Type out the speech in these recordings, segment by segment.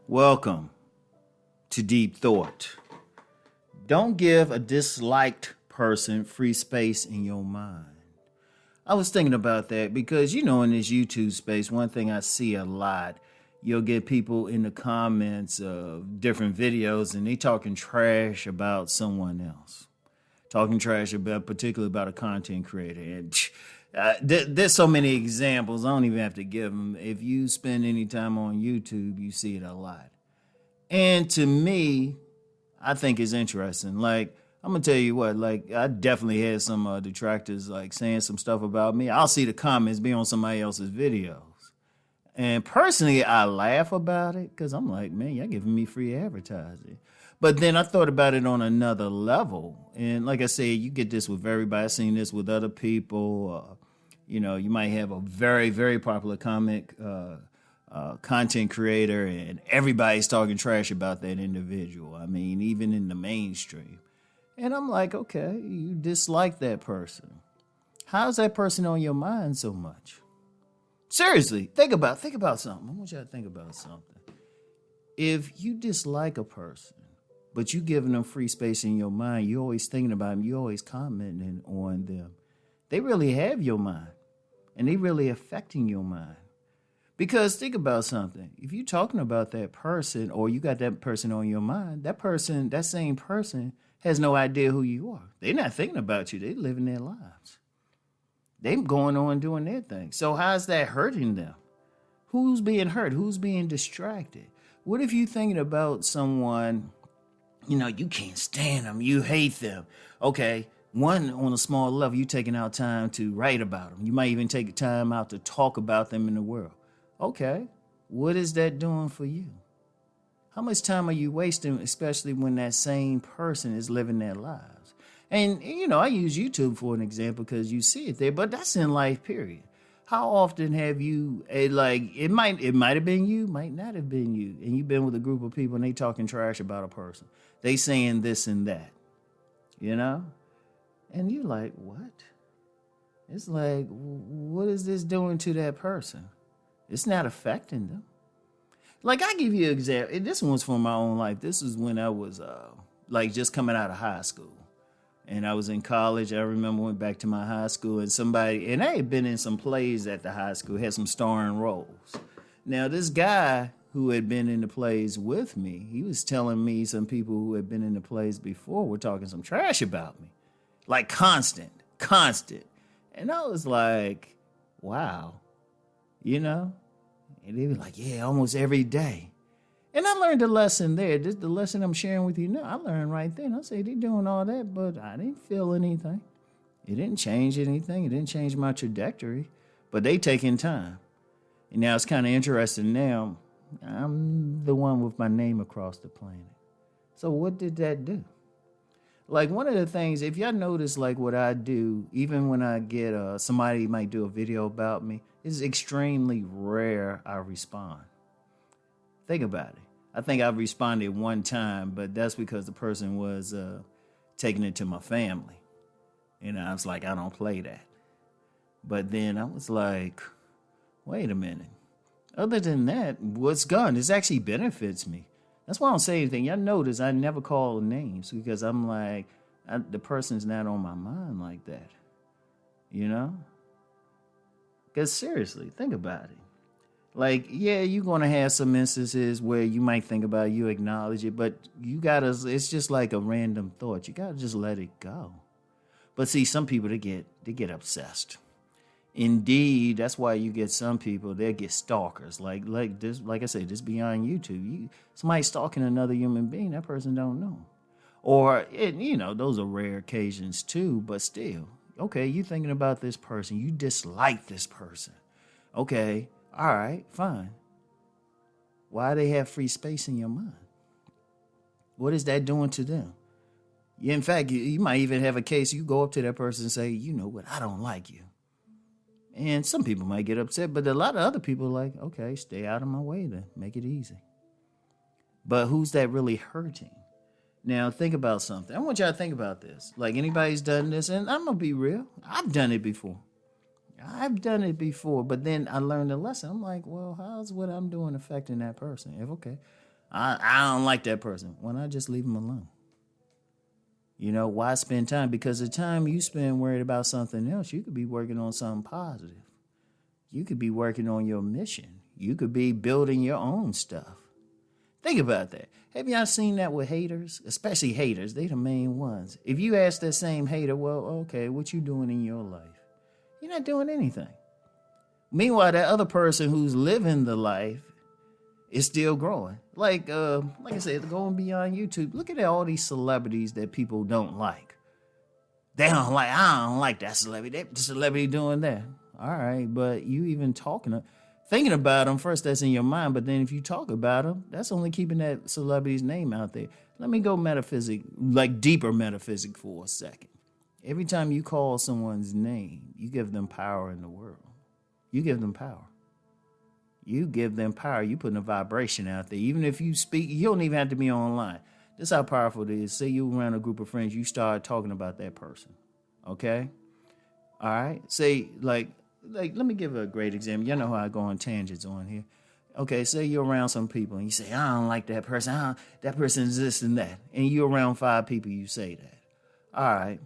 Welcome to Deep Thought. Don't give a disliked person free space in your mind. I was thinking about that because, in this YouTube space, one thing I see a lot, you'll get people in the comments of different videos and they talking trash about someone else. Talking trash about, particularly about a content creator. And there's so many examples, I don't even have to give them. If you spend any time on YouTube, you see it a lot. And to me, I think it's interesting. Like, I'm going to tell you what, like, I definitely had some detractors, like, saying some stuff about me. I'll see the comments be on somebody else's videos. And personally, I laugh about it because I'm like, man, y'all giving me free advertising. But then I thought about it on another level. And like I said, you get this with everybody. I've seen this with other people. You might have a very, very popular content creator and everybody's talking trash about that individual. I mean, even in the mainstream. And I'm like, okay, you dislike that person. How's that person on your mind so much? Seriously, think about something. I want you to think about something. If you dislike a person, but you giving them free space in your mind, you're always thinking about them, you're always commenting on them. They really have your mind, and they really affecting your mind. Because think about something. If you're talking about that person, or you got that person on your mind, that same person has no idea who you are. They're not thinking about you. They're living their lives. They're going on doing their thing. So how's that hurting them? Who's being hurt? Who's being distracted? What if you're thinking about someone, you can't stand them, you hate them. Okay, one, on a small level, you taking out time to write about them. You might even take time out to talk about them in the world. Okay, what is that doing for you? How much time are you wasting, especially when that same person is living their lives? And, I use YouTube for an example because you see it there, but that's in life, period. How often have you, it might have been you, might not have been you, and you've been with a group of people and they talking trash about a person. They saying this and that, And you're like, what? It's like, what is this doing to that person? It's not affecting them. Like, I give you an example. This one's from my own life. This is when I was just coming out of high school. And I was in college. I remember went back to my high school and I had been in some plays at the high school, had some starring roles. Now, this guy who had been in the plays with me, he was telling me some people who had been in the plays before were talking some trash about me. Like constant. And I was like, wow, And they were like, yeah, almost every day. And I learned a lesson there. This the lesson I'm sharing with you now. I learned right then. I say they're doing all that, but I didn't feel anything. It didn't change anything. It didn't change my trajectory. But they taking time. And now it's kind of interesting now. I'm the one with my name across the planet. So what did that do? Like one of the things, if y'all notice like what I do, even when I get somebody might do a video about me, it's extremely rare I respond. Think about it. I think I've responded one time, but that's because the person was taking it to my family. And I was like, I don't play that. But then I was like, wait a minute. Other than that, what's gone? This actually benefits me. That's why I don't say anything. Y'all notice I never call names because I'm like, the person's not on my mind like that. Because seriously, think about it. Like, yeah, you're going to have some instances where you might think about it, you acknowledge it, but it's just like a random thought. You got to just let it go. But see, some people, they get obsessed. Indeed, that's why you get some people, they get stalkers. Like this, like I said, this beyond YouTube. Somebody stalking another human being, that person don't know. Or, those are rare occasions too, but still. Okay, you thinking about this person. You dislike this person. Okay, all right, fine. Why they have free space in your mind? What is that doing to them? In fact, you might even have a case, you go up to that person and say, you know what, I don't like you. And some people might get upset, but a lot of other people are like, okay, stay out of my way then, make it easy. But who's that really hurting? Now, think about something. I want y'all to think about this. Like anybody's done this, and I'm going to be real. I've done it before. But then I learned a lesson. I'm like, well, how's what I'm doing affecting that person? Okay, I don't like that person. Why not just leave them alone? Why spend time? Because the time you spend worried about something else, you could be working on something positive. You could be working on your mission. You could be building your own stuff. Think about that. Have y'all seen that with haters? Especially haters. They the main ones. If you ask that same hater, well, okay, what you doing in your life? You're not doing anything. Meanwhile, that other person who's living the life is still growing. Like I said, going beyond YouTube, look at all these celebrities that people don't like. I don't like that celebrity. That celebrity doing that. All right, but you even thinking about them, first that's in your mind, but then if you talk about them, that's only keeping that celebrity's name out there. Let me go deeper metaphysic for a second. Every time you call someone's name, you give them power in the world. You give them power. You give them power. You putting a vibration out there. Even if you speak, you don't even have to be online. This is how powerful it is. Say you around a group of friends, you start talking about that person. Okay? All right? Say, let me give a great example. You know how I go on tangents on here. Okay, say you're around some people and you say, I don't like that person. That person is this and that. And you're around 5 people, you say that. All right.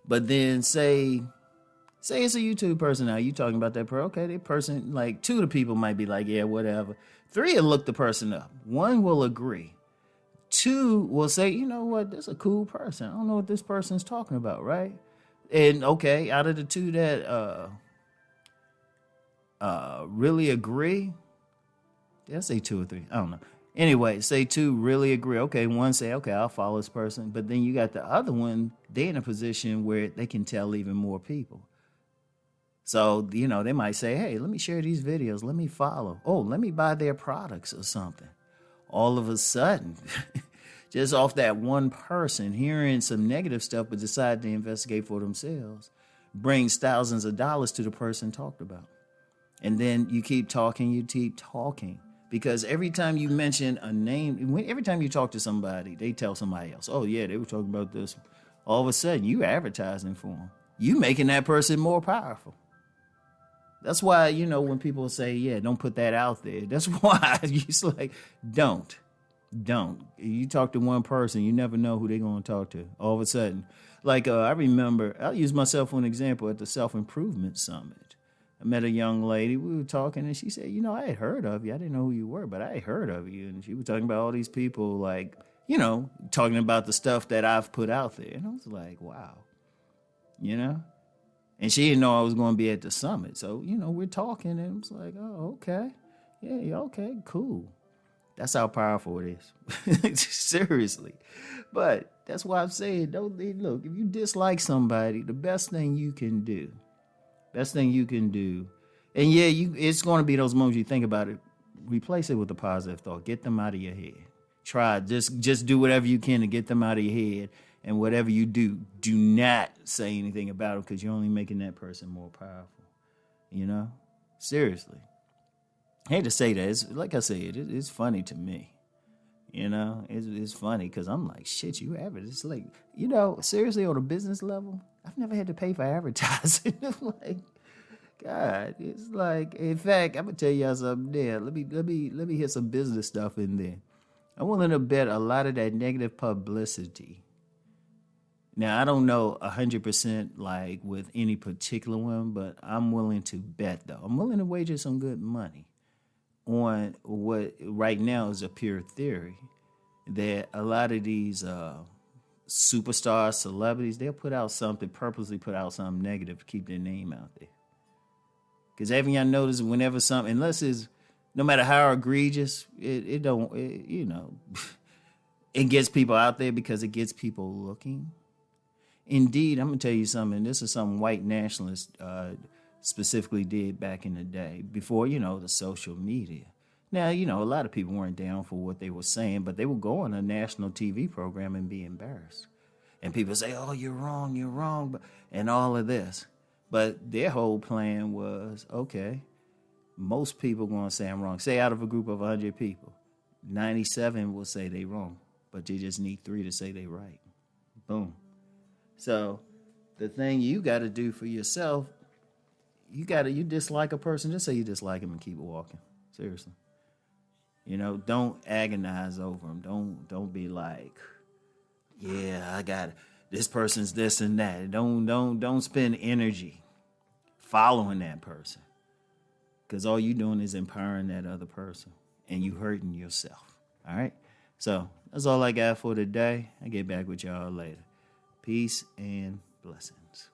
But then say it's a YouTube person now. You talking about that person. Okay, that person, 2 of the people might be like, yeah, whatever. 3 will look the person up. 1 will agree. 2 will say, you know what, this is a cool person. I don't know what this person's talking about, right? And okay, out of the 2 that really agree, did I say 2 or 3? I don't know. Anyway, say 2 really agree. Okay, 1 say, okay, I'll follow this person. But then you got the other one, they're in a position where they can tell even more people. So, they might say, hey, let me share these videos. Let me follow. Oh, let me buy their products or something. All of a sudden, just off that one person hearing some negative stuff but decide to investigate for themselves, brings thousands of dollars to the person talked about. And then you keep talking. Because every time you mention a name, every time you talk to somebody, they tell somebody else, oh, yeah, they were talking about this. All of a sudden, you advertising for them. You making that person more powerful. That's why, when people say, yeah, don't put that out there. That's why it's like, don't. You talk to one person, you never know who they're going to talk to. All of a sudden. I remember, I'll use myself for an example at the Self-Improvement Summit. I met a young lady. We were talking, and she said, I had heard of you. I didn't know who you were, but I had heard of you. And she was talking about all these people, talking about the stuff that I've put out there. And I was like, wow. And she didn't know I was going to be at the summit. So, we're talking, and it was like, oh, okay. Yeah, okay, cool. That's how powerful it is. Seriously. But that's why I'm saying, look, if you dislike somebody, the best thing you can do, and yeah, it's going to be those moments you think about it, replace it with a positive thought. Get them out of your head. Try, just do whatever you can to get them out of your head. And whatever you do not say anything about them because you're only making that person more powerful. Seriously. I hate to say that. It's, like I said, it's funny to me. It's funny because I'm like, shit, you have it. It's like, seriously, on a business level, I've never had to pay for advertising. Like, God, it's like, in fact, I'm gonna tell y'all something there. Let me hit some business stuff in there. I'm willing to bet a lot of that negative publicity. Now, I don't know 100% with any particular one, but I'm willing to bet, though. I'm willing to wager some good money on what right now is a pure theory that a lot of these superstars, celebrities, they'll purposely put out something negative to keep their name out there. Because haven't y'all noticed whenever something, unless it's, no matter how egregious, it gets people out there because it gets people looking. Indeed, I'm going to tell you something. This is something white nationalists specifically did back in the day, before, the social media. Now, a lot of people weren't down for what they were saying, but they would go on a national TV program and be embarrassed. And people say, oh, you're wrong, and all of this. But their whole plan was, okay, most people going to say I'm wrong. Say out of a group of 100 people, 97 will say they wrong, but you just need 3 to say they right. Boom. So the thing you got to do for yourself, you dislike a person, just say you dislike him and keep it walking. Seriously. Don't agonize over them. Don't be like, yeah, I got this person's this and that. Don't spend energy following that person, because all you doing is empowering that other person and you hurting yourself. All right. So that's all I got for today. I'll get back with y'all later. Peace and blessings.